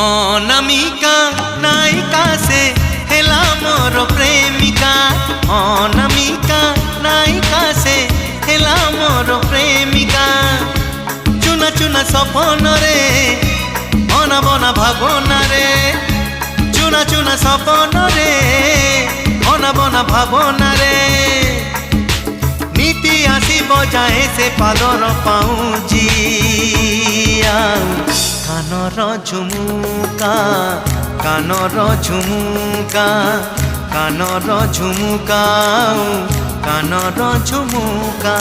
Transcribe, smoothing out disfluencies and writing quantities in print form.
অনামিকা নায়িকা সে হেলা মোর প্রেমিকা। অনামিকা নায়িকা সে হেলা মোর প্রেমিকা। চুনা চুনা সপনরে অনাবনা ভাবনারে। চুনা চুনা সপনরে অনাবনা ভাবনারে। নীতি আসিব যায় সে পাদর পাউজিয়া। কানর ঝুমুকা কানর ঝুমুকা কানর ঝুমুকা কানর ঝুমুকা।